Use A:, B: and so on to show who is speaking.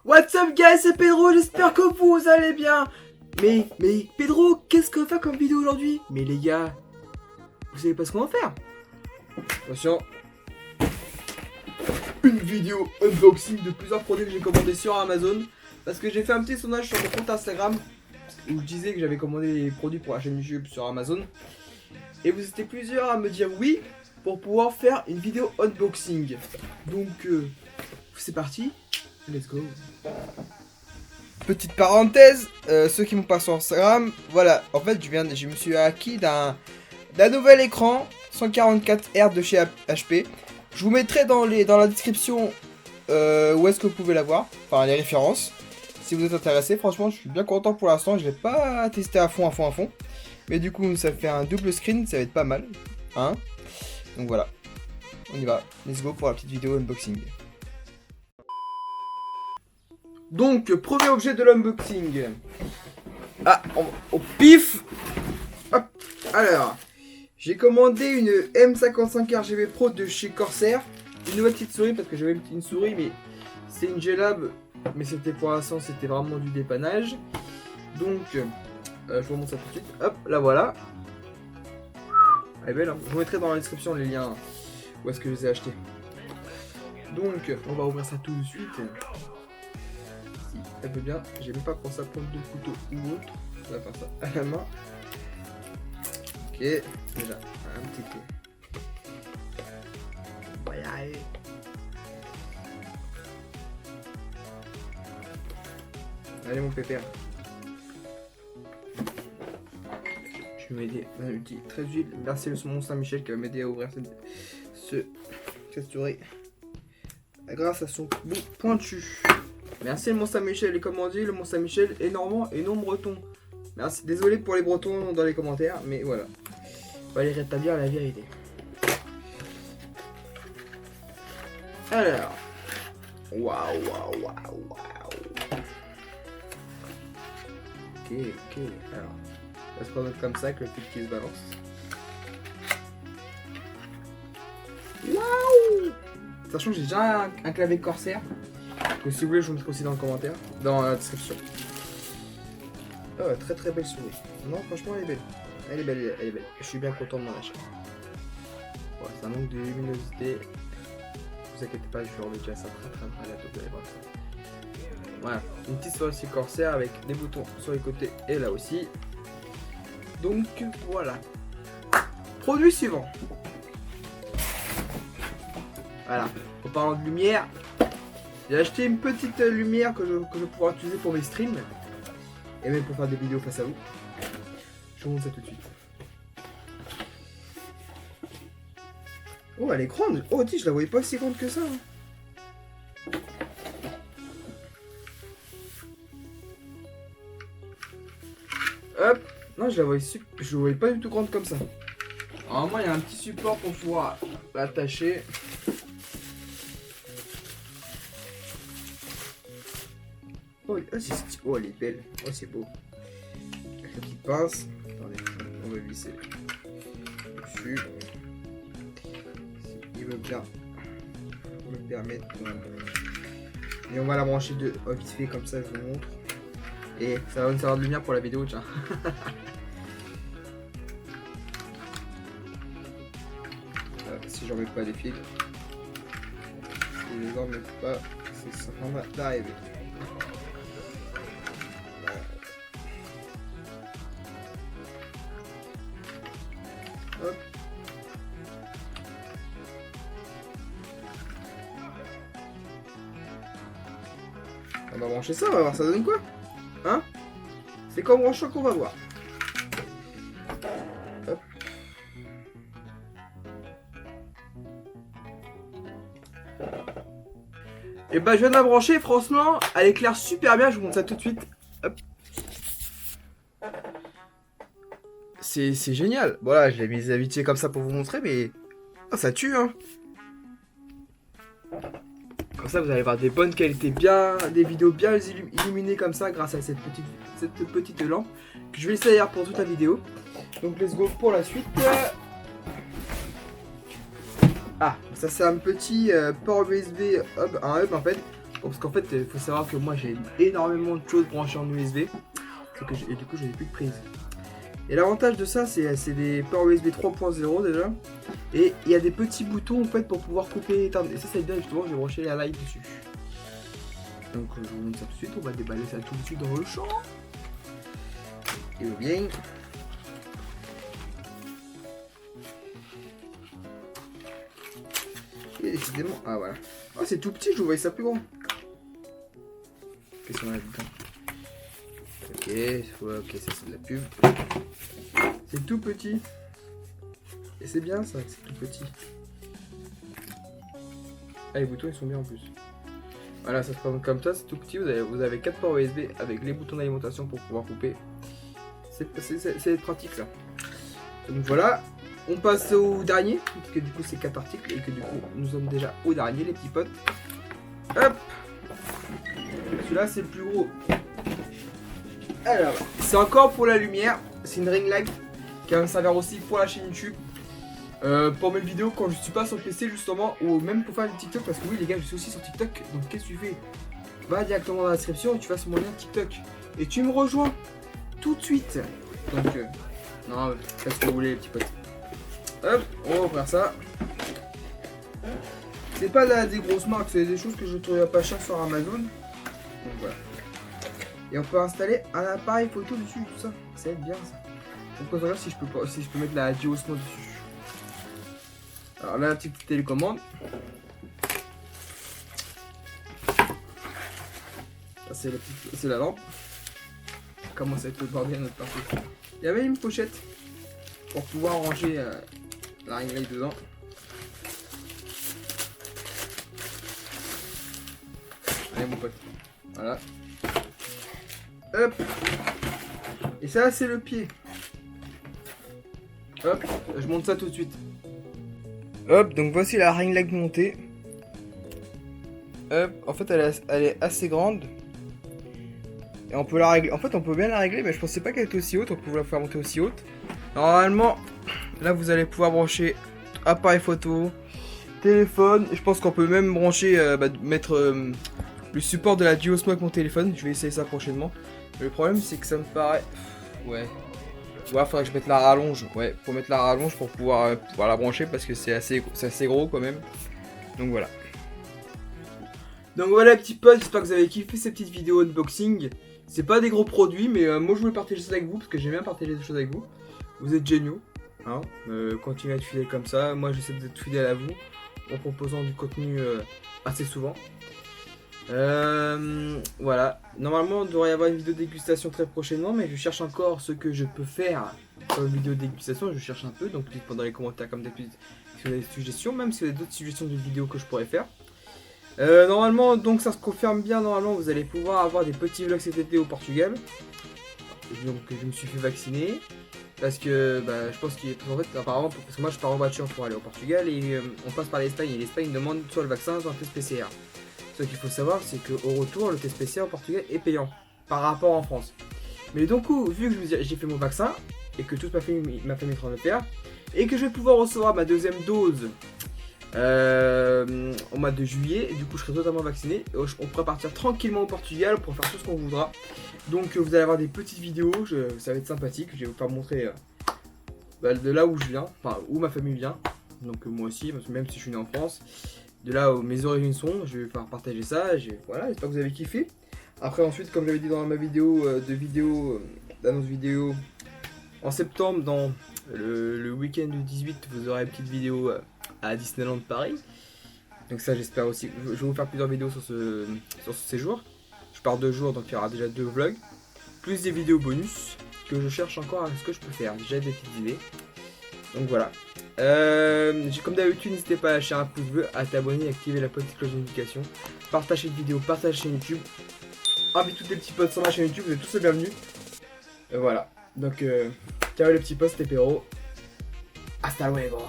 A: What's up guys, c'est Pedro, j'espère que vous allez bien. Mais Pedro, qu'est-ce qu'on va faire comme vidéo aujourd'hui? Mais les gars, vous savez pas ce qu'on va faire? Attention. Une vidéo unboxing de plusieurs produits que j'ai commandés sur Amazon. Parce que j'ai fait un petit sondage sur mon compte Instagram où je disais que j'avais commandé des produits pour la chaîne YouTube sur Amazon. Et vous étiez plusieurs à me dire oui pour pouvoir faire une vidéo unboxing. Donc c'est parti, let's go. Petite parenthèse, ceux qui m'ont pas sur Instagram, voilà, en fait je me suis acquis d'un nouvel écran 144 Hz de chez HP. Je vous mettrai dans la description où est-ce que vous pouvez l'avoir, enfin les références, si vous êtes intéressé. Franchement, je suis bien content pour l'instant, je l'ai pas testé à fond. Mais du coup, ça fait un double screen, ça va être pas mal, hein. Donc voilà, on y va, let's go pour la petite vidéo unboxing. Donc, premier objet de l'unboxing. Ah, au pif. Hop, alors, j'ai commandé une M55 RGB Pro de chez Corsair. Une nouvelle petite souris, parce que j'avais une souris, mais c'est une G-Lab. Mais c'était pour l'instant, c'était vraiment du dépannage. Donc, je vous montre ça tout de suite. Hop, la voilà. Elle est belle, hein. Je vous mettrai dans la description les liens où est-ce que je les ai achetés. Donc, on va ouvrir ça tout de suite. Si elle veut bien, j'ai même pas pensé à prendre de couteau ou autre. On va faire ça à la main. Ok, déjà, un petit peu. Voilà. Allez mon pépère. Je vais m'aider un outil très utile. Merci le Mont Saint-Michel qui va m'aider à ouvrir cette souris grâce à son bout pointu. Merci le Mont Saint-Michel. Et comme on dit, le Mont Saint-Michel est normand et non breton. Merci, désolé pour les bretons dans les commentaires, mais voilà. Fallait rétablir la vérité. Alors. Waouh. Ok. Alors. Ça se présente comme ça avec le fil qui se balance. Waouh! Sachant que j'ai déjà un clavier Corsair. Que si vous voulez, je vous mettrai aussi dans le commentaire, dans la description. Oh, très belle souris. Non, franchement, elle est belle. Elle est belle. Je suis bien content de mon achat. Ouais, ça manque de luminosité. Ne vous inquiétez pas, je vais remettre ça très bientôt. Vous allez voir ça. Voilà, une petite souris aussi Corsair avec des boutons sur les côtés et là aussi. Donc voilà. Produit suivant. Voilà. En parlant de lumière, j'ai acheté une petite lumière que je vais pouvoir utiliser pour mes streams. Et même pour faire des vidéos face à vous. Je vous montre ça tout de suite. Oh, elle est grande. Oh, dis, je la voyais pas si grande que ça. Hop. Non, je la voyais pas du tout grande comme ça. Normalement, il y a un petit support pour pouvoir l'attacher. Oh, elle est belle. Oh, c'est beau. Avec la petite pince. Attendez, on va visser dessus. Il veut bien me permettre. Et on va la brancher vite fait comme ça, je vous montre. Et ça va nous servir de lumière pour la vidéo, tiens. Si j'en mets pas les fils. Si je n'en mets pas, c'est ça va d'arriver. Hop. On va brancher ça, on va voir ça donne quoi. Hein? C'est comme branchant qu'on va voir. Hop. Et bah je viens de la brancher, franchement, elle éclaire super bien, je vous montre ça tout de suite. Hop. C'est génial. Voilà, je l'ai mis vite comme ça pour vous montrer, mais oh, ça tue, hein. Comme ça, vous allez avoir des bonnes qualités, des vidéos bien illuminées comme ça, grâce à cette petite lampe que je vais laisser d'ailleurs pour toute la vidéo. Donc, let's go pour la suite. Ah, ça c'est un petit port USB hub, un hub en fait, Parce qu'en fait, il faut savoir que moi j'ai énormément de choses branchées en USB. Et du coup, je n'ai plus de prise. Et l'avantage de ça, c'est des ports USB 3.0 déjà. Et il y a des petits boutons en fait pour pouvoir couper et éteindre. Et ça, c'est bien justement, j'ai branché la light dessus. Donc, je vous montre ça tout de suite. On va déballer ça tout de suite dans le champ. Et bien. Et décidément. Ah voilà. Oh, c'est tout petit, je voyais ça plus grand. Qu'est-ce qu'on a là-dedans? Ok, ça c'est de la pub. C'est tout petit. Et c'est bien ça, c'est tout petit. Ah, les boutons ils sont bien en plus. Voilà, ça se présente comme ça, c'est tout petit. Vous avez 4 ports USB avec les boutons d'alimentation pour pouvoir couper. C'est pratique ça. Donc voilà, on passe au dernier. Parce que du coup c'est 4 articles et que du coup nous sommes déjà au dernier, les petits potes. Hop! Celui-là c'est le plus gros. Alors, c'est encore pour la lumière. C'est une ring light qui va me servir aussi pour la chaîne YouTube. Pour mes vidéos quand je suis pas sur le PC justement, ou même pour faire du TikTok, parce que oui les gars je suis aussi sur TikTok. Donc qu'est-ce que tu fais? Va directement dans la description et tu vas sur mon lien TikTok et tu me rejoins tout de suite. Donc non, faites ce que vous voulez les petits potes. Hop, on va ouvrir ça. C'est pas des grosses marques, c'est des choses que je trouve pas cher sur Amazon. Donc voilà. Et on peut installer un appareil photo dessus, tout ça. Ça va être bien ça. Donc on va voir si je peux mettre la Duosmo dessus. Alors là, la petite télécommande. Ça c'est la lampe. Comment ça va être le bordel notre partie. Il y avait une pochette pour pouvoir ranger la ring light dedans. Allez mon pote. Voilà. Hop. Et ça c'est le pied. Hop, je monte ça tout de suite. Hop, donc voici la ring light montée. Hop, en fait elle est assez grande. Et on peut la régler. En fait on peut bien la régler, mais je pensais pas qu'elle était aussi haute. On peut la faire monter aussi haute. Normalement, là vous allez pouvoir brancher appareil photo, téléphone. Et je pense qu'on peut même brancher, mettre le support de la Duosmo avec mon téléphone. Je vais essayer ça prochainement. Mais le problème c'est que ça me paraît... Ouais. Ouais, faudrait que je mette la rallonge. Ouais, pour mettre la rallonge pour pouvoir la brancher parce que c'est assez gros quand même. Donc voilà. Donc voilà, petits potes, j'espère que vous avez kiffé cette petite vidéo unboxing. C'est pas des gros produits, mais moi je voulais partager ça avec vous parce que j'aime bien partager des choses avec vous. Vous êtes géniaux. Hein, continuez à être fidèles comme ça. Moi j'essaie d'être fidèle à vous en proposant du contenu assez souvent. Voilà, normalement il devrait y avoir une vidéo de dégustation très prochainement, mais je cherche encore ce que je peux faire comme vidéo de dégustation, je cherche un peu, donc dites-moi dans les commentaires comme d'habitude si vous avez des suggestions, même si vous avez d'autres suggestions de vidéos que je pourrais faire. Normalement, donc ça se confirme bien, normalement vous allez pouvoir avoir des petits vlogs cet été au Portugal. Donc je me suis fait vacciner, parce que je pense qu'en fait apparemment, parce que moi je pars en voiture pour aller au Portugal et on passe par l'Espagne, et l'Espagne demande soit le vaccin soit un test PCR. Ce qu'il faut savoir, c'est qu'au retour, le test PCR au Portugal est payant par rapport en France. Mais donc, vu que j'ai fait mon vaccin et que toute ma famille est en train de le faire, et que je vais pouvoir recevoir ma deuxième dose au mois de juillet, et du coup, je serai totalement vacciné. On pourra partir tranquillement au Portugal pour faire tout ce qu'on voudra. Donc, vous allez avoir des petites vidéos, ça va être sympathique. Je vais vous faire montrer de là où je viens, enfin où ma famille vient. Donc, moi aussi, même si je suis né en France. De là où mes origines sont, je vais faire partager ça, voilà, j'espère que vous avez kiffé. Après ensuite, comme j'avais dit dans ma vidéo d'annonce vidéo, en septembre, dans le week-end du 18, vous aurez une petite vidéo à Disneyland Paris. Donc ça j'espère aussi, je vais vous faire plusieurs vidéos sur ce séjour. Je pars 2 jours, donc il y aura déjà 2 vlogs, plus des vidéos bonus, que je cherche encore à ce que je peux faire, j'ai des petites idées. Donc voilà. Comme d'habitude, n'hésitez pas à lâcher un pouce bleu, à t'abonner et activer la petite cloche de notification. Partagez cette vidéo, partagez la chaîne YouTube. Invite tous les petits potes sur ma chaîne YouTube, vous êtes tous les bienvenus. Voilà. Donc, ciao les petits potes, c'était Pero. Hasta luego.